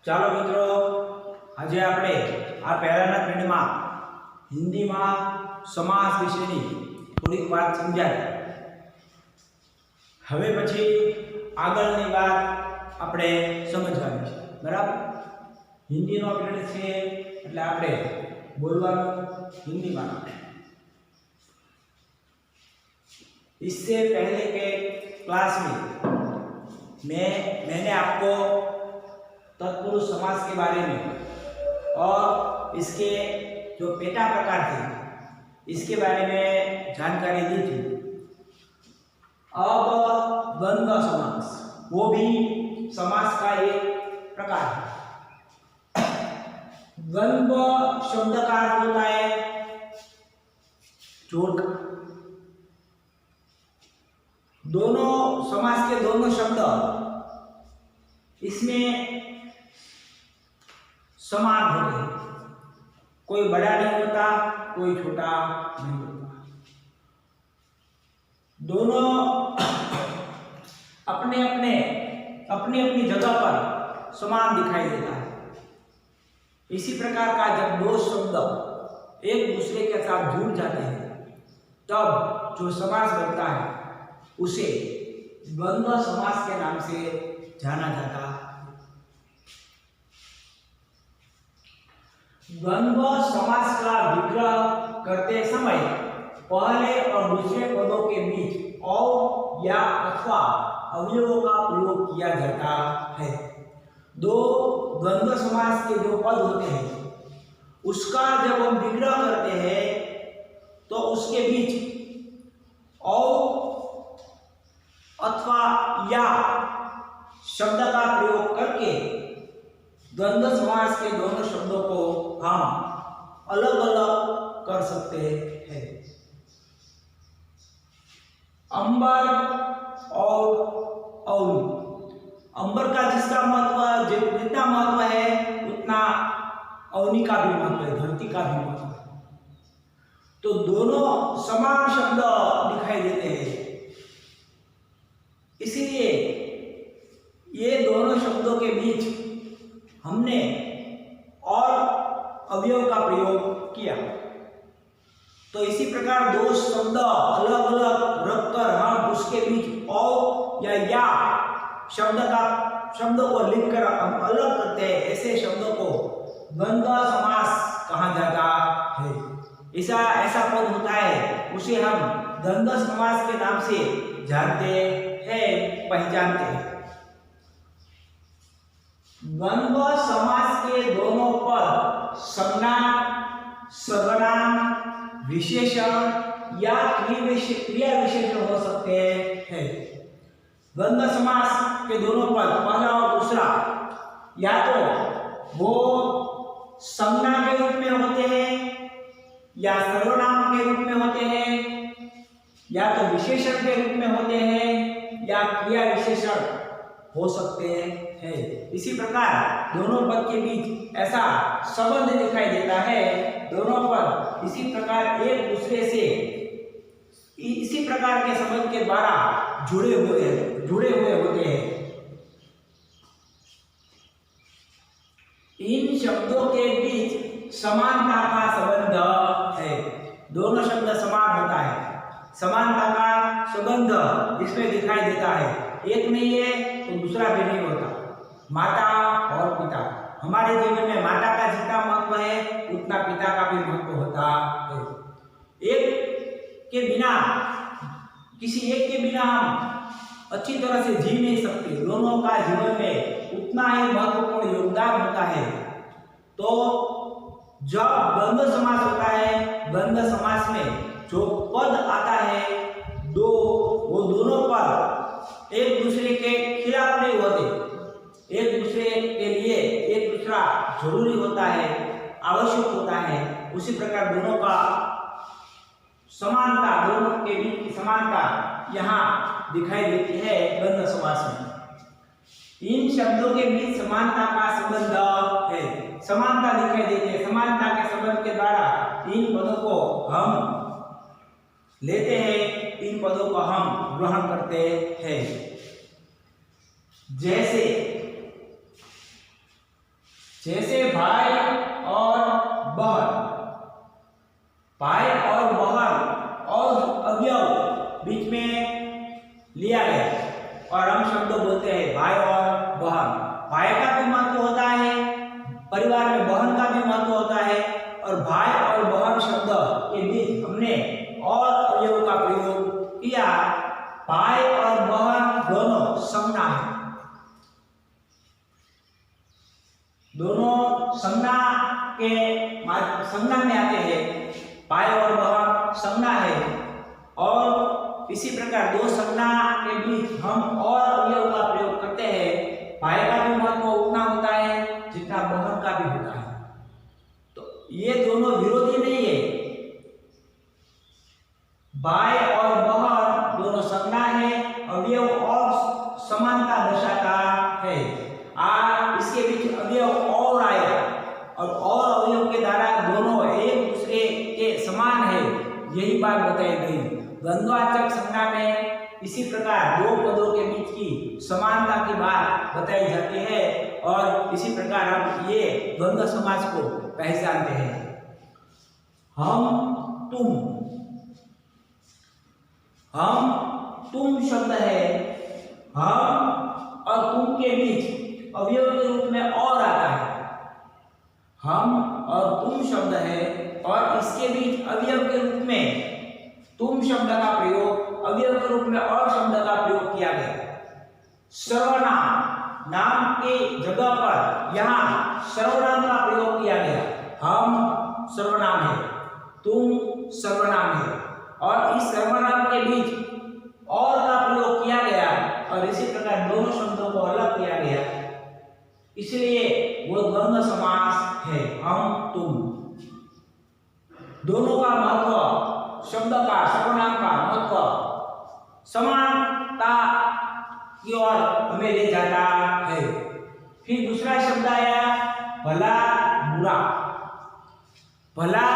ચાલો મિત્રો, આજે આપણે આ પહેલાના ખંડમાં હિન્દીમાં સમાસ વિશેની થોડીક વાત સમજાવી. હવે પછી આગળની વાત આપણે સમજવાની છે. બરાબર? हिंदीનો પીરિયડ છે એટલે આપણે બોલવાનું हिंदीમાં. इससे पहले के क्लास में मैंने आपको तत्पुरुष समास के बारे में और इसके जो पेटा प्रकार थे इसके बारे में जानकारी दी थी. अब द्वंद्व समास, वो भी समास का एक प्रकार है. द्वंद्व शब्द का अर्थ होता है जोड़कर. दोनों समास के दोनों शब्द इसमें समान होते हैं. कोई बड़ा नहीं होता, कोई छोटा नहीं होता. दोनों अपने अपनी जगह पर समान दिखाई देता है. इसी प्रकार का जब दो शब्द एक दूसरे के साथ जुड़ जाते हैं तब जो समास बनता है उसे द्वंद्व समास के नाम से जाना जाता है. द्वंद्व समास का विग्रह करते समय पहले और दूसरे पदों के बीच और या अथवा अवयवों का प्रयोग किया जाता है. दो द्वंद्व समास के जो पद होते हैं उसका जब हम विग्रह करते हैं तो उसके बीच और अथवा या शब्द का प्रयोग करके द्वंद्व समास के दोनों शब्दों को हम अलग अलग कर सकते हैं. अंबर और अवनी. अंबर का जिसका महत्व जितना महत्व है उतना अवनी का भी महत्व है, धरती का भी महत्व है. तो दोनों समान शब्द दिखाई देते हैं. इसलिए ये दोनों शब्दों के बीच हमने और अवयव का प्रयोग किया. तो इसी प्रकार दो शब्द अलग अलग रखकर हम उसके बीच और या शब्द को लिखकर हम अलग करते हैं. ऐसे शब्दों को द्वंद्व समास कहा जाता है. ऐसा पद होता है उसे हम द्वंद्व समास के नाम से जानते हैं, पहचानते हैं. द्वंद्व समास के दोनों पद संज्ञा, सर्वनाम, विशेषण या क्रिया विशेषण हो सकते हैं. द्वंद्व समास के दोनों पद पहला और दूसरा या तो वो संज्ञा के रूप में होते हैं या सर्वनाम के रूप में होते हैं या तो विशेषण के रूप में होते हैं या क्रिया विशेषण हो सकते हैं. इसी प्रकार दोनों पद के बीच ऐसा संबंध दिखाई देता है. दोनों पद इसी प्रकार एक दूसरे से इसी प्रकार के संबंध के द्वारा जुड़े हुए होते हैं. इन शब्दों के बीच समानता का संबंध है. दोनों शब्द समान होता है. समानता का संबंध इसमें दिखाई देता है. एक नहीं है तो दूसरा भी नहीं होता. माता और पिता, हमारे जीवन में माता का जितना महत्व है उतना पिता का भी महत्व होता है. एक के बिना किसी एक के बिना हम अच्छी तरह से जी नहीं सकते. दोनों का जीवन में उतना ही महत्वपूर्ण योगदान होता है. तो जब द्वंद्व समास होता है, द्वंद्व समास में जो पद आता है वो दोनों पद एक दूसरे के खिलाफ नहीं होते. एक दूसरे के लिए एक दूसरा जरूरी होता है, आवश्यक होता है. उसी प्रकार दोनों का समानता, दोनों के बीच की समानता यहाँ दिखाई देती है द्वंद्व समास में. इन शब्दों के बीच समानता का संबंध है. समानता दिखाई देती है. समानता के संबंध के द्वारा इन पदों को हम लेते हैं, इन पदों को हम ग्रहण करते हैं. जैसे जैसे भाई और बहन, भाई और बहन और अवयव बीच में लिया गया और हम शब्द बोलते हैं भाई और बहन। भाई का भी महत्व होता है, परिवार में बहन का भी महत्व होता है, और भाई और बहन शब्द के बीच हमने और अवयव का प्रयोग किया। भाई और बहन दोनों संज्ञा है, दोनों संज्ञा में आते हैं। भाई और बहन संज्ञा है, और इसी प्रकार दो संज्ञा के बीच हम और अवयव का प्रयोग करते हैं। भाई का भी महत्व उतना होता है जितना बहन का भी होता है। तो ये दोनों विरोधी नहीं है, भाई और बहन दोनों संज्ञा है, अवयव और समानता दर्शाता है। इसके बीच अवयव और आए और अवयव के द्वारा दोनों एक दूसरे के समान है, यही बात बताई गई। द्वंद्वाचक संज्ञा में इसी प्रकार दो पदों के बीच की समानता की बात बताई जाती है, और इसी प्रकार हम ये द्वंद्व समास को पहचानते हैं। हम तुम शब्द है, हम और तुम के बीच अवयव के रूप में और आता है। हम और तुम शब्द है, और इसके बीच अवयव के रूप में तुम शब्द का प्रयोग, अवयव के रूप में और शब्द का प्रयोग किया गया। सर्वनाम, नाम के जगह पर यहाँ सर्वनाम का प्रयोग किया गया। हम सर्वनाम है, तुम सर्वनाम है, और इस सर्वनाम के बीच और का प्रयोग किया गया, और इसी प्रकार दोनों शब्दों को अलग किया गया, इसलिए वो द्वंद्व समास है। हम तुम दोनों का महत्व, शब्द का सर्वनाम का महत्व समानता की ओर हमें ले जाता है। फिर दूसरा शब्द आया भला बुरा। भला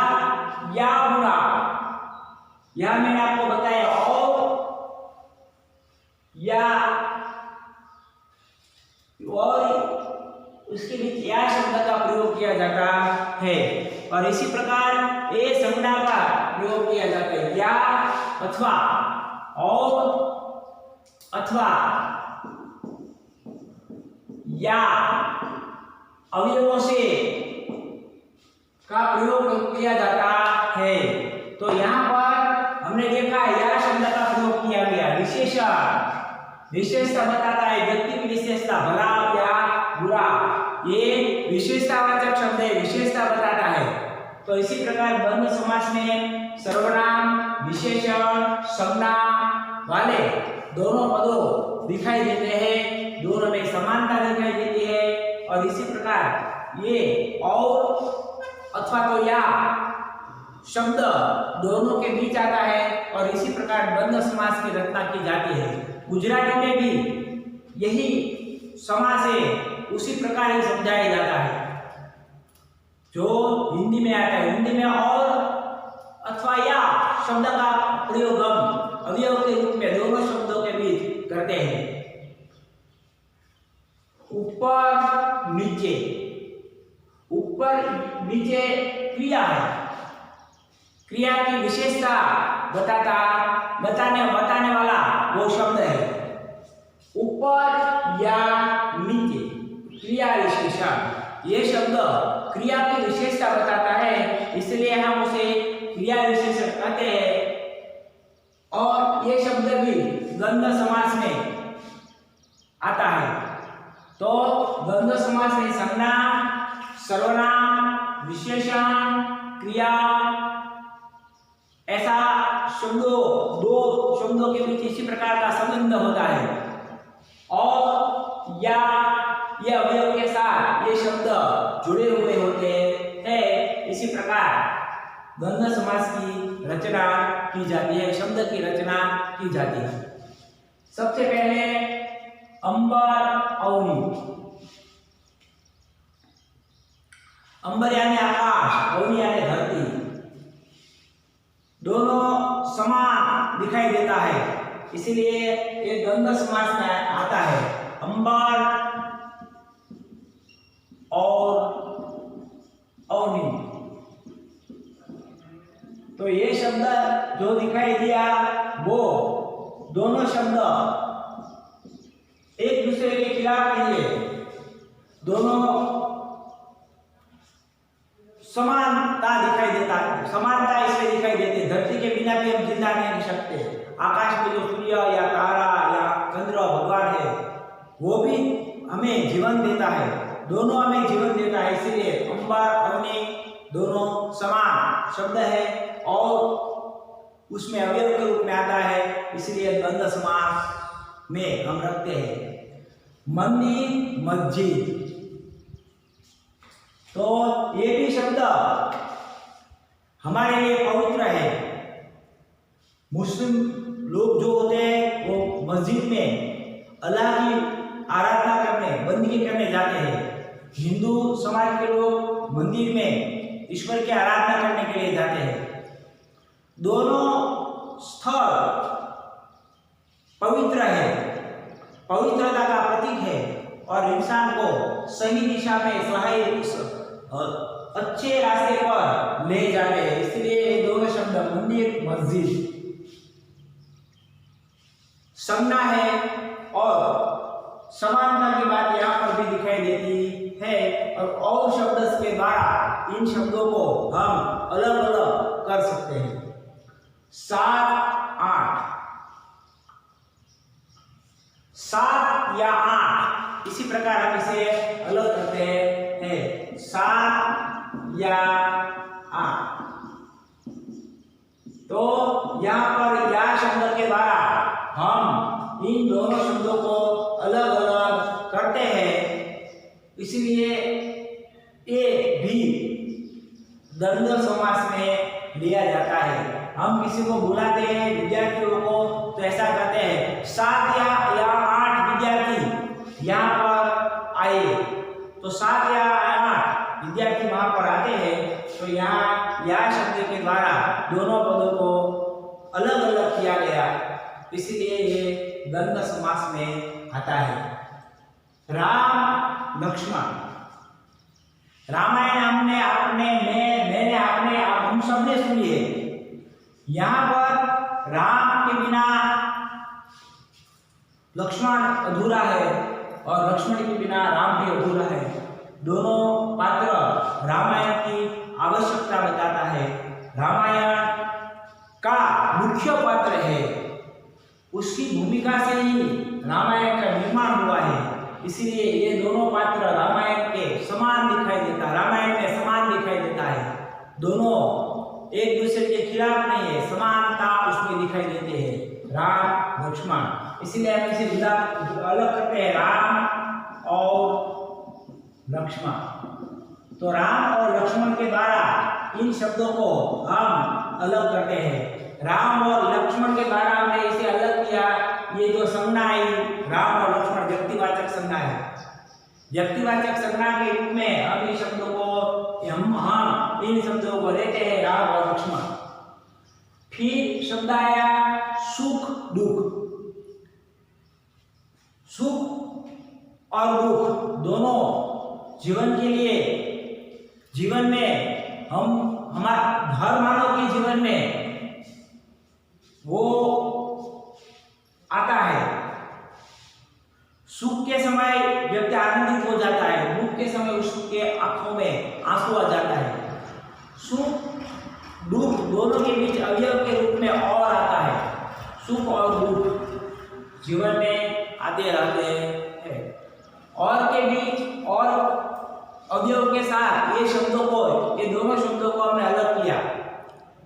या बुरा, यह मैंने आपको बताया, और या और उसके बीच या शब्द का प्रयोग किया जाता है, और इसी प्रकार ए संज्ञा का प्रयोग किया जाता है। या अथवा और अथवा या अवयवों से का प्रयोग किया जाता है। तो यहाँ पर हमने देखा या शब्द का प्रयोग किया गया। विशेषण, विशेषता बताता है, व्यक्ति की विशेषता, भला या बुरा, ये विशेषतावाचक शब्द है, विशेषता बताता है। तो इसी प्रकार द्वंद्व समास में सर्वनाम, विशेषण, संज्ञा वाले दोनों पदों दिखाई देते हैं, दोनों में समानता दिखाई देती है, और इसी प्रकार ये और अथवा तो या शब्द दोनों के बीच आता है, और इसी प्रकार द्वंद्व समास की रचना की जाती है। गुजराती में भी यही समास है, उसी प्रकार ही समझाया जाता है जो हिंदी में आता है। हिंदी में और अथवा या शब्द का प्रयोग हम अवयव के रूप में दोनों शब्दों के बीच करते हैं। ऊपर नीचे, ऊपर नीचे क्रिया है, क्रिया की विशेषता बताने वाला वो शब्द है। ऊपर या नीचे क्रिया विशेषण, ये शब्द क्रिया की विशेषता बताता है, इसलिए हम उसे क्रिया विशेषण कहते हैं। और ये शब्द भी द्वंद्व समास में आता है। तो द्वंद्व समास में संज्ञा, सर्वनाम, विशेषण, क्रिया, ऐसा शब्दों, दो शब्दों के बीच इसी प्रकार का संबंध होता है। और या ये अवयव के साथ ये शब्द जुड़े हुए होते हैं। इसी प्रकार द्वंद्व समास की रचना की जाती है, शब्द की रचना की जाती है। सबसे पहले अंबर अवनी। अंबर यानी आकाश, अवनी यानी धरती, दोनों समान दिखाई देता है, इसलिए ये द्वंद्व समास में आता है। अंबर और अवनी। तो ये शब्द जो दिखाई दिया वो दोनों शब्द एक दूसरे के खिलाफ नहीं है, दोनों समानता दिखाई देता है। समानता इसलिए दिखाई देती है, धरती के बिना भी हम जिंदा नहीं रह सकते। आकाश में जो सूर्य या तारा या चंद्र भगवान है वो भी हमें जीवन देता है, दोनों हमें जीवन देता है। इसलिए अंबर अग्नि दोनों समान शब्द है और उसमें अवयव के रूप में आता है, इसलिए द्वंद्व समास में हम रखते हैं। मंदिर मस्जिद, तो ये भी शब्द हमारे लिए पवित्र है। मुस्लिम लोग जो होते हैं वो मस्जिद में अल्लाह की आराधना करने, बंदगी करने जाते हैं। हिंदू समाज के लोग मंदिर में ईश्वर की आराधना करने के लिए जाते हैं। दोनों स्थल पवित्र है, पवित्रता का प्रतीक है और इंसान को सही दिशा में सही और अच्छे रास्ते पर ले जाते हैं। इसलिए दोनों शब्द मंदिर मस्जिद संज्ञा है और समानता की बात यहाँ पर भी दिखाई देती है। और शब्द के द्वारा इन शब्दों को हम अलग अलग कर सकते हैं। 7 8, 7 या 8 इसी प्रकार हम इसे अलग करते हैं। 7 या 8, तो यहाँ पर या शब्द के द्वारा हम इन दोनों शब्दों को अलग अलग करते हैं। इसलिए ये भी द्वंद्व समास में लिया जाता है। हम किसी को बुलाते हैं विद्यार्थियों को तो ऐसा करते हैं 7 या 8 विद्यार्थी यहाँ पर आए, तो 7 या 8 विद्यार्थी वहां पर आते हैं। तो यहाँ या शब्द के द्वारा दोनों पदों को अलग अलग किया गया, इसलिए ये द्वंद्व समास में आता है। राम लक्ष्मण, रामायण हमने मैंने आपने हम सबने सुनी है। यहाँ पर राम के बिना लक्ष्मण अधूरा है और लक्ष्मण के बिना राम भी अधूरा है। दोनों पात्र रामायण की आवश्यकता बताता है। रामायण का मुख्य पात्र है, उसकी भूमिका से ही रामायण का निर्माण हुआ है। इसलिए ये दोनों पात्र रामायण के समान दिखाई देता है, रामायण में समान दिखाई देता है। दोनों एक दूसरे के खिलाफ नहीं है, समानता उसमें दिखाई देते हैं। राम लक्ष्मण, इसलिए हम इसे अलग करते हैं, राम और लक्ष्मण। तो राम और लक्ष्मण के द्वारा इन शब्दों को हम अलग करते हैं। राम और लक्ष्मण के द्वारा हमने इसे अलग किया। ये जो संज्ञा आई राम और लक्ष्मण व्यक्तिवाचक संज्ञा है। व्यक्तिवाचक संज्ञा के रूप में हम इन शब्दों को हम इन शब्दों को लेते हैं, राम और लक्ष्मण। फिर शब्द आया सुख दुख। सुख और दुख दोनों जीवन के लिए, जीवन में हमारा हर मानव के जीवन में वो आता है। सुख के समय व्यक्ति आनंदित हो जाता है, दुख के समय उसके आंखों में आंसू आ जाता है। सुख दुख दोनों के बीच अवयव के रूप में और आता है। सुख और दुख जीवन में आते रहते हैं। और के बीच और अवयव के साथ ये शब्दों को, ये दोनों शब्दों को हमने अलग किया।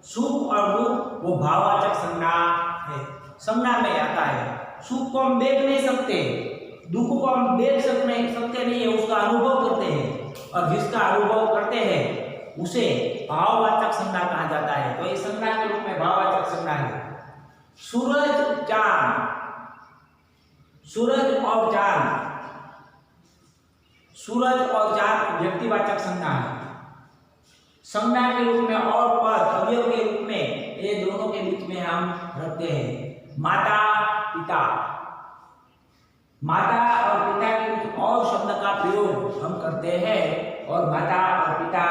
सुख और दुख वो भाववाचक संज्ञा है, संज्ञा में आता है। सुख को हम देख नहीं सकते, दुख को हम देख सकते नहीं है, उसका अनुभव करते हैं। और जिसका अनुभव करते हैं उसे भाववाचक संज्ञा कहा जाता है। तो इस संज्ञा के रूप में भाववाचक संज्ञा है। सूरज चांद, सूरज और चांद, सूरज और चांद व्यक्तिवाचक संज्ञा है। संज्ञा के रूप में और पद अवयव के रूप में ये दोनों के बीच में हम रखते हैं। माता पिता, माता और पिता के बीच और शब्द का प्रयोग हम करते हैं और माता और पिता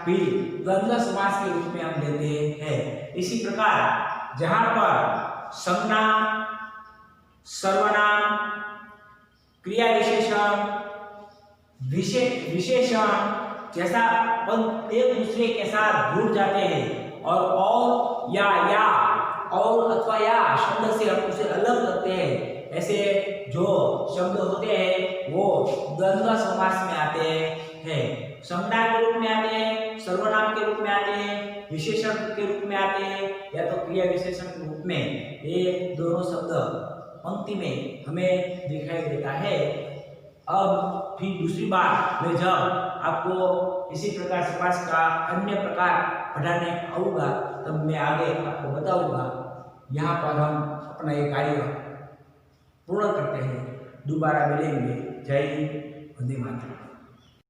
भी द्वंद्व समास के रूप में हम लेते हैं। इसी प्रकार जहां पर संज्ञा, सर्वनाम, क्रिया विशेषण, विशेषण जैसा पद एक दूसरे के साथ जुड़ जाते हैं और या और अथवा या शब्द से हम उसे अलग करते हैं, ऐसे जो शब्द होते हैं वो द्वंद्व समास में आते हैं। संज्ञा के रूप में आते हैं, सर्वनाम के रूप में आते हैं, विशेषण के रूप में आते हैं या तो क्रिया विशेषण के रूप में। ये दोनों शब्द पंक्ति में हमें दिखाई देता है। अब फिर दूसरी बार मैं जब आपको इसी प्रकार समास का अन्य प्रकार पढ़ाने आऊँगा तब मैं आगे आपको बताऊंगा। यहाँ पर हम अपना ये कार्य पूर्ण करते हैं। दोबारा मिलेंगे। जय हिंद, वंदे मातरम।